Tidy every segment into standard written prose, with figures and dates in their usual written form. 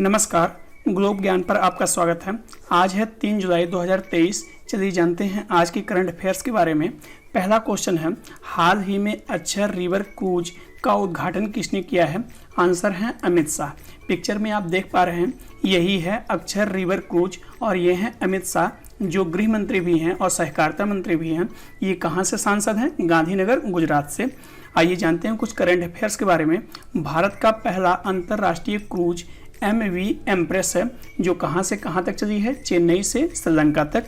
नमस्कार, ग्लोब ज्ञान पर आपका स्वागत है। आज है 3 जुलाई 2023। चलिए जानते हैं आज की करंट अफेयर्स के बारे में। पहला क्वेश्चन है, हाल ही में अक्षर रिवर क्रूज का उद्घाटन किसने किया है? आंसर है अमित शाह। पिक्चर में आप देख पा रहे हैं, यही है अक्षर रिवर क्रूज और ये हैं अमित शाह, जो गृह मंत्री भी हैं और सहकारिता मंत्री भी हैं। ये कहाँ से सांसद हैं? गांधीनगर, गुजरात से। आइए जानते हैं कुछ करंट अफेयर्स के बारे में। भारत का पहला अंतर्राष्ट्रीय क्रूज MV एम्प्रेस है, जो कहां से कहां तक चली है? चेन्नई से श्रीलंका तक।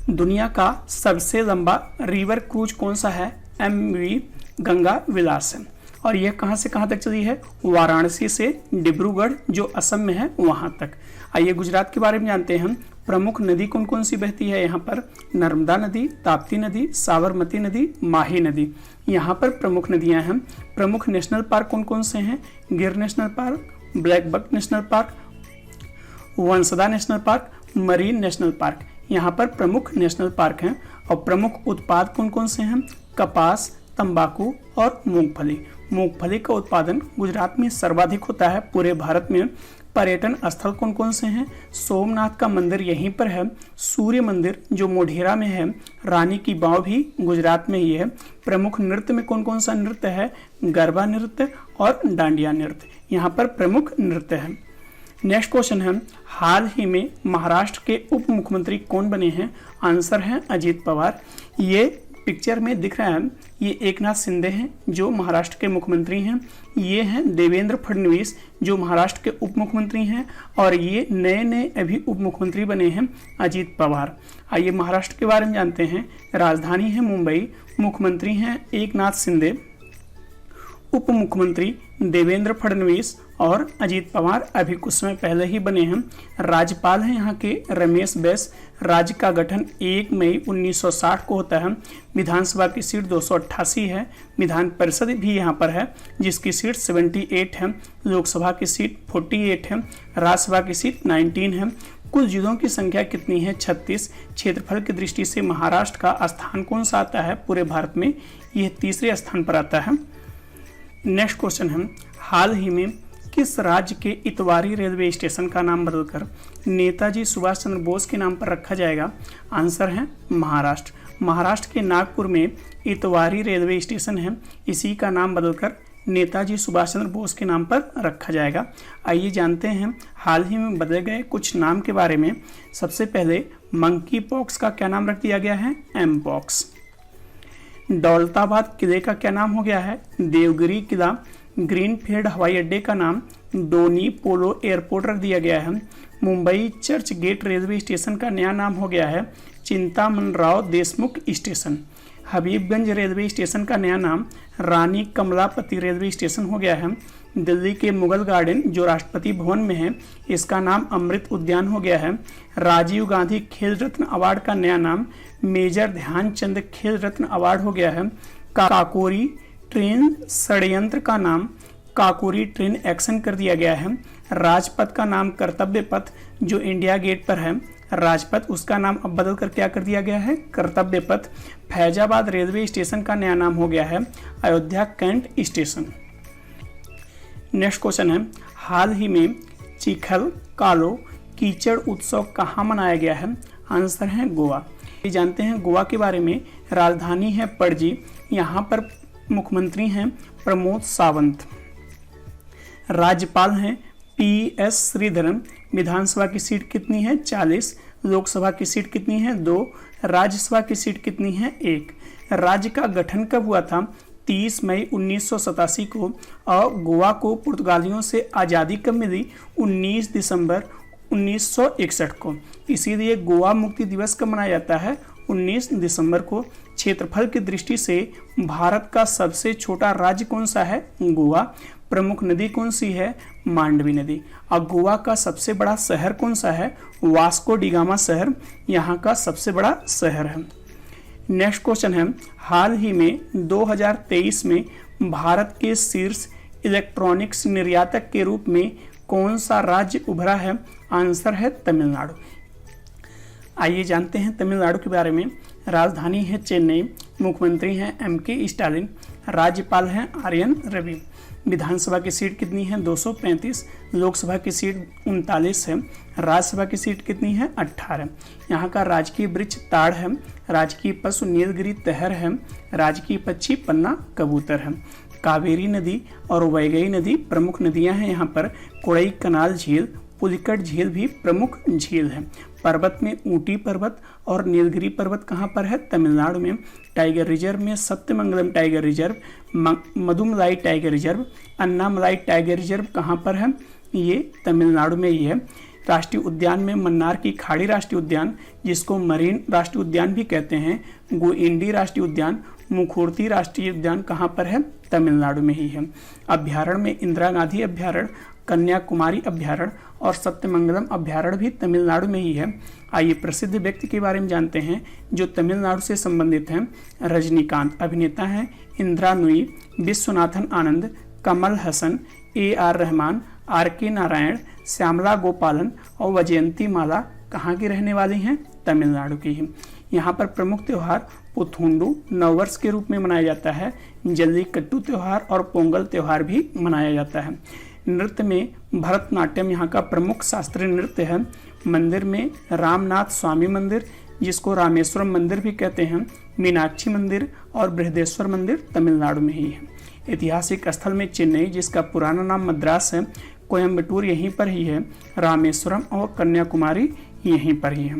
दुनिया का सबसे लंबा रिवर क्रूज कौन सा है? MV गंगा विलास है। और यह कहां से कहां तक चली है? वाराणसी से डिब्रूगढ़, जो असम में है, वहां तक। आइए गुजरात के बारे में जानते हैं। प्रमुख नदी कौन कौन सी बहती है यहाँ पर? नर्मदा नदी, ताप्ती नदी, साबरमती नदी, माही नदी, यहाँ पर प्रमुख नदियां हैं। प्रमुख नेशनल पार्क कौन कौन से हैं? Gir national park, black buck national park, Vansda national park, marine national park, यहाँ पर प्रमुख नेशनल पार्क हैं। और प्रमुख उत्पाद कौन कौन से हैं? कपास, तंबाकू और मूंगफली। मूंगफली का उत्पादन गुजरात में सर्वाधिक होता है पूरे भारत में। पर्यटन स्थल कौन कौन से हैं? सोमनाथ का मंदिर यहीं पर है, सूर्य मंदिर जो मोढेरा में है, रानी की बाव भी गुजरात में ही है। प्रमुख नृत्य में कौन कौन सा नृत्य है? गरबा नृत्य और डांडिया नृत्य, यहाँ पर प्रमुख नृत्य है। नेक्स्ट क्वेश्चन है, हाल ही में महाराष्ट्र के उप मुख्यमंत्री कौन बने हैं? आंसर है अजीत पवार। ये पिक्चर में दिख रहा है, ये एकनाथ शिंदे हैं जो महाराष्ट्र के मुख्यमंत्री हैं। ये हैं देवेंद्र फडणवीस जो महाराष्ट्र के उप मुख्यमंत्री हैं। और ये नए नए अभी उप मुख्यमंत्री बने हैं अजीत पवार। आइए महाराष्ट्र के बारे में जानते हैं। राजधानी है मुंबई, मुख्यमंत्री हैं एकनाथ शिंदे, उप मुख्यमंत्री देवेंद्र फडणवीस और अजीत पवार अभी कुछ समय पहले ही बने हैं। राज्यपाल हैं यहाँ के रमेश बैस। राज्य का गठन 1 मई 1960 को होता है। विधानसभा की सीट 288 है। विधान परिषद भी यहाँ पर है, जिसकी सीट 78 है। लोकसभा की सीट 48 है। राज्यसभा की सीट 19 है। कुल जिलों की संख्या कितनी है? 36। क्षेत्रफल की दृष्टि से महाराष्ट्र का स्थान कौन सा आता है पूरे भारत में? यह तीसरे स्थान पर आता है। नेक्स्ट क्वेश्चन है, हाल ही में किस राज्य के इतवारी रेलवे स्टेशन का नाम बदलकर नेताजी सुभाष चंद्र बोस के नाम पर रखा जाएगा? आंसर है महाराष्ट्र। महाराष्ट्र के नागपुर में इतवारी रेलवे स्टेशन है, इसी का नाम बदलकर नेताजी सुभाष चंद्र बोस के नाम पर रखा जाएगा। आइए जानते हैं हाल ही में बदले गए कुछ नाम के बारे में। सबसे पहले मंकी पॉक्स का क्या नाम रख दिया गया है? M pox. दौलताबाद किले का क्या नाम हो गया है? देवगिरी किला। ग्रीनफील्ड हवाई अड्डे का नाम डोनी पोलो एयरपोर्ट रख दिया गया है। Mumbai Churchgate railway station का नया नाम हो गया है Chintamanrao Deshmukh station. Habibganj railway station का नया नाम रानी कमलापति रेलवे स्टेशन हो गया है। दिल्ली के मुगल गार्डन जो राष्ट्रपति भवन में है, इसका नाम अमृत उद्यान हो गया है। राजीव गांधी खेल रत्न अवार्ड का नया नाम मेजर ध्यानचंद खेल रत्न अवार्ड हो गया है। काकोरी ट्रेन षड्यंत्र का नाम काकोरी ट्रेन एक्शन कर दिया गया है। राजपथ का नाम कर्तव्य पथ जो इंडिया गेट पर है, राजपथ, उसका नाम अब बदल कर क्या कर दिया गया है? कर्तव्य पथ। फैजाबाद रेलवे स्टेशन का नया नाम हो गया है Ayodhya Cantt station. Next question है, हाल ही में चिखल कालो कीचड़ उत्सव कहाँ मनाया गया है? आंसर है गोवा। जानते हैं गोवा के बारे में। राजधानी है पणजी, यहाँ पर मुख्यमंत्री हैं प्रमोद सावंत। राज्यपाल हैं PS श्रीधरन। विधानसभा की सीट कितनी है? 40। लोकसभा की सीट कितनी है? 2। राज्यसभा की सीट कितनी है? 1। राज्य का गठन कब हुआ था? 30 मई 1987 को। और गोवा को पुर्तगालियों से आज़ादी कब मिली? 19 दिसंबर 1961 को। इसीलिए गोवा मुक्ति दिवस कब मनाया जाता है? 19 दिसंबर को। क्षेत्रफल की दृष्टि से भारत का सबसे छोटा राज्य कौन सा है? गोवा। प्रमुख नदी कौन सी है? मांडवी नदी। और गोवा का सबसे बड़ा शहर कौन सा है? वास्को डिगामा शहर यहाँ का सबसे बड़ा शहर है। नेक्स्ट क्वेश्चन है, हाल ही में 2023 में भारत के शीर्ष इलेक्ट्रॉनिक्स निर्यातक के रूप में कौन सा राज्य उभरा है? आंसर है तमिलनाडु। आइए जानते हैं तमिलनाडु के बारे में। राजधानी है चेन्नई। मुख्यमंत्री हैं MK स्टालिन। राज्यपाल हैं RN रवि। विधानसभा की सीट कितनी है 235, लोकसभा की सीट 39 है, राज्यसभा की सीट कितनी है 18। यहाँ का राजकीय वृक्ष ताड़ है, राजकीय पशु नीलगिरी तहर है, राजकीय पक्षी पन्ना कबूतर है। कावेरी नदी और वैगई नदी प्रमुख नदियां हैं यहाँ पर। कोड़ई कनाल झील, पुलिकट झील भी प्रमुख झील है। पर्वत में ऊटी पर्वत और नीलगिरी पर्वत कहाँ पर है, तमिलनाडु में। टाइगर रिजर्व में Sathyamangalam tiger reserve, Mudumalai tiger reserve, Annamalai tiger reserve कहाँ पर है, ये तमिलनाडु में ही है। राष्ट्रीय उद्यान में मन्नार की खाड़ी राष्ट्रीय उद्यान, जिसको मरीन राष्ट्रीय उद्यान भी कहते हैं, गोइंडी राष्ट्रीय उद्यान, मुखूर्ती राष्ट्रीय उद्यान कहाँ पर है, तमिलनाडु में ही है। अभ्यारण्य में इंदिरा गांधी अभ्यारण्य, कन्याकुमारी अभ्यारण्य और सत्यमंगलम अभ्यारण्य भी तमिलनाडु में ही है। आइए प्रसिद्ध व्यक्ति के बारे में जानते हैं जो तमिलनाडु से संबंधित हैं। रजनीकांत अभिनेता हैं, इंदिरा नुई, विश्वनाथन आनंद, कमल हसन, AR रहमान, RK नारायण, श्यामला गोपालन और वजयंती माला कहाँ की रहने वाली हैं, तमिलनाडु की ही। यहाँ पर प्रमुख त्यौहार पुथुंडू नववर्ष के रूप में मनाया जाता है। जल्लीकट्टू त्यौहार और पोंगल त्यौहार भी मनाया जाता है। नृत्य में भरतनाट्यम यहाँ का प्रमुख शास्त्रीय नृत्य है। मंदिर में रामनाथ स्वामी मंदिर, जिसको रामेश्वरम मंदिर भी कहते हैं, मीनाक्षी मंदिर और बृहदेश्वर मंदिर तमिलनाडु में ही है। ऐतिहासिक स्थल में चेन्नई, जिसका पुराना नाम मद्रास है, कोयम्बटूर यहीं पर ही है, रामेश्वरम और कन्याकुमारी यहीं पर ही है।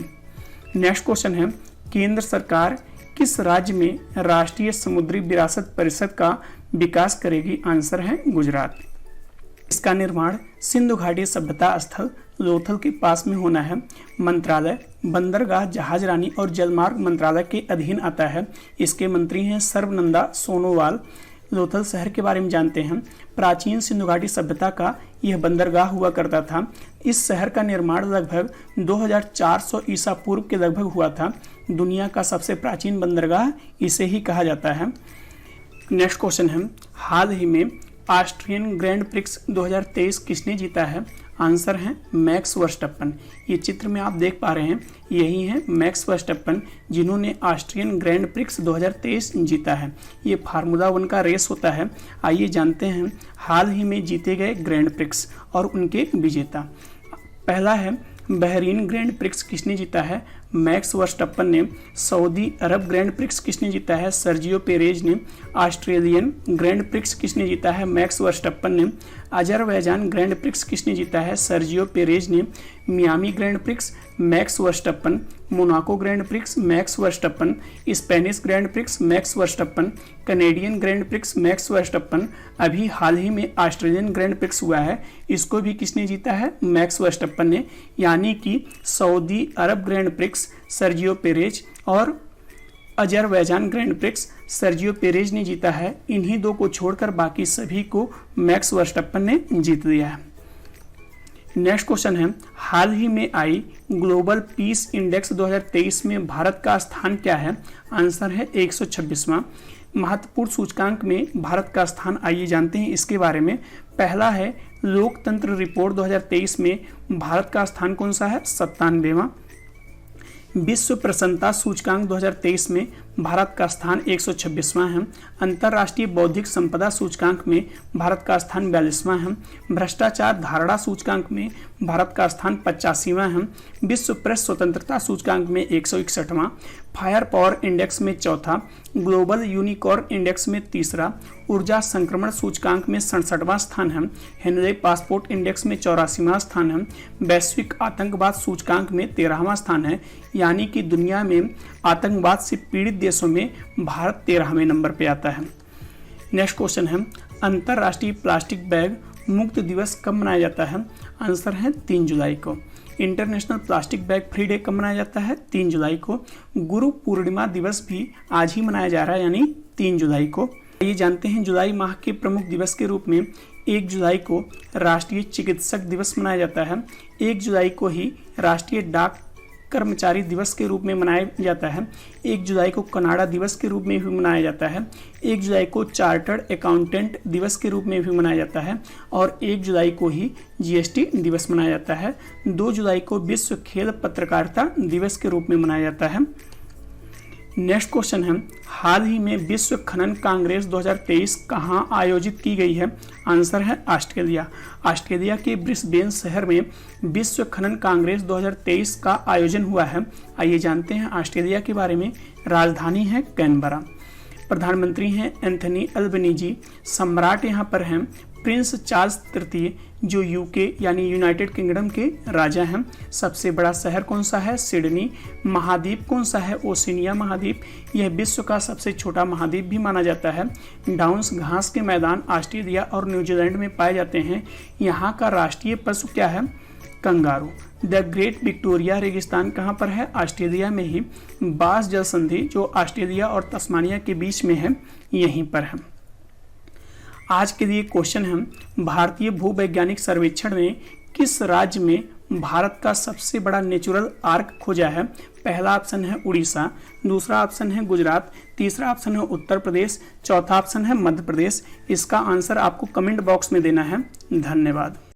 नेक्स्ट क्वेश्चन है, केंद्र सरकार किस राज्य में राष्ट्रीय समुद्री विरासत परिषद का विकास करेगी? आंसर है गुजरात। इसका निर्माण सिंधु घाटी सभ्यता स्थल लोथल के पास में होना है। मंत्रालय बंदरगाह, जहाजरानी और जलमार्ग मंत्रालय के अधीन आता है। इसके मंत्री हैं सर्वनंदा सोनोवाल। लोथल शहर के बारे में जानते हैं। प्राचीन सिंधु घाटी सभ्यता का यह बंदरगाह हुआ करता था। इस शहर का निर्माण लगभग 2400 ईसा पूर्व के लगभग हुआ था। दुनिया का सबसे प्राचीन बंदरगाह इसे ही कहा जाता है। नेक्स्ट क्वेश्चन है, हाल ही में ऑस्ट्रियन ग्रैंड प्रिक्स 2023 किसने जीता है? आंसर है मैक्स वर्स्टप्पन। ये चित्र में आप देख पा रहे हैं, यही है मैक्स वर्स्टप्पन, जिन्होंने ऑस्ट्रियन ग्रैंड प्रिक्स 2023 जीता है। ये फार्मूला 1 का रेस होता है। आइए जानते हैं हाल ही में जीते गए ग्रैंड प्रिक्स और उनके विजेता। पहला है बहरीन ग्रैंड प्रिक्स किसने जीता है? मैक्स वर्स्टप्पन ने। सऊदी अरब ग्रैंड प्रिक्स किसने जीता है? सर्जियो पेरेज ने। ऑस्ट्रेलियन ग्रैंड प्रिक्स किसने जीता है? मैक्स वर्स्टप्पन ने। अजरबैजान ग्रैंड प्रिक्स किसने जीता है? सर्जियो पेरेज ने। Miami Grand Prix Max Verstappen. Monaco Grand Prix Max Verstappen. Spanish Grand Prix Max Verstappen. Canadian Grand Prix Max Verstappen. अभी हाल ही में ऑस्ट्रेलियन ग्रैंड प्रिक्स हुआ है, इसको भी किसने जीता है? मैक्स वर्स्टप्पन ने। यानी कि सऊदी अरब ग्रैंड प्रिक्स सर्जियो पेरेज और Azerbaijan grand prix Sergio Perez ने जीता है। इन्हीं दो को छोड़कर बाकी सभी को मैक्स वर्स्टप्पन ने जीत लिया है। नेक्स्ट क्वेश्चन है, हाल ही में आई ग्लोबल पीस इंडेक्स 2023 में भारत का स्थान क्या है? आंसर है 126वां। महत्वपूर्ण सूचकांक में भारत का स्थान आइए जानते हैं इसके बारे में। पहला है लोकतंत्र रिपोर्ट 2023 में भारत का स्थान कौन सा है? 97वां। विश्व प्रसन्नता सूचकांक 2023 में भारत का स्थान 126वां है। अंतर्राष्ट्रीय बौद्धिक संपदा सूचकांक में भारत का स्थान 42वां है। भ्रष्टाचार धारणा सूचकांक में भारत का स्थान 85वां है। विश्व प्रेस स्वतंत्रता सूचकांक में 161वां। फायर पावर इंडेक्स में चौथा। ग्लोबल यूनिकॉर्न इंडेक्स में तीसरा। ऊर्जा संक्रमण सूचकांक में 67वां स्थान है। हेनले पासपोर्ट इंडेक्स में 84वां स्थान है। वैश्विक आतंकवाद सूचकांक में 13वां स्थान है। यानी कि दुनिया में आतंकवाद से पीड़ित देशों में भारत 13वें नंबर पे आता है। नेक्स्ट क्वेश्चन है, अंतर्राष्ट्रीय प्लास्टिक बैग मुक्त दिवस कब मनाया जाता है? आंसर है 3 जुलाई को। International plastic bag free day कब मनाया जाता है? 3 जुलाई को। गुरु पूर्णिमा दिवस भी आज ही मनाया जा रहा है, यानी 3 जुलाई को। ये जानते हैं जुलाई माह के प्रमुख दिवस के रूप में 1 जुलाई को राष्ट्रीय चिकित्सक दिवस मनाया जाता है। 1 जुलाई को ही राष्ट्रीय डाक कर्मचारी दिवस के रूप में मनाया जाता है। 1 जुलाई को कनाडा दिवस के रूप में भी मनाया जाता है। 1 जुलाई को चार्टर्ड अकाउंटेंट दिवस के रूप में भी मनाया जाता है और 1 जुलाई को ही GST दिवस मनाया जाता है। 2 जुलाई को विश्व खेल पत्रकारिता दिवस के रूप में मनाया जाता है। नेक्स्ट क्वेश्चन है, हाल ही में विश्व खनन कांग्रेस 2023 कहाँ आयोजित की गई है? आंसर है ऑस्ट्रेलिया। ऑस्ट्रेलिया के ब्रिस्बेन शहर में विश्व खनन कांग्रेस 2023 का आयोजन हुआ है। आइए जानते हैं ऑस्ट्रेलिया के बारे में। राजधानी है कैनबरा। प्रधानमंत्री हैं एंथनी अल्बनीजी। सम्राट यहाँ पर हैं प्रिंस चार्ल्स तृतीय, जो यूके यानी यूनाइटेड किंगडम के राजा हैं। सबसे बड़ा शहर कौन सा है? सिडनी। महाद्वीप कौन सा है? ओशिनिया महाद्वीप। यह विश्व का सबसे छोटा महाद्वीप भी माना जाता है। डाउन्स घास के मैदान ऑस्ट्रेलिया और न्यूजीलैंड में पाए जाते हैं। यहाँ का राष्ट्रीय पशु क्या है? कंगारू। द ग्रेट विक्टोरिया रेगिस्तान कहाँ पर है? ऑस्ट्रेलिया में ही। बास जल संधि जो ऑस्ट्रेलिया और तस्मानिया के बीच में है, यहीं पर है। आज के लिए क्वेश्चन है, भारतीय भूवैज्ञानिक सर्वेक्षण ने किस राज्य में भारत का सबसे बड़ा नेचुरल आर्क खोजा है? पहला ऑप्शन है उड़ीसा, दूसरा ऑप्शन है गुजरात, तीसरा ऑप्शन है उत्तर प्रदेश, चौथा ऑप्शन है मध्य प्रदेश। इसका आंसर आपको कमेंट बॉक्स में देना है। धन्यवाद।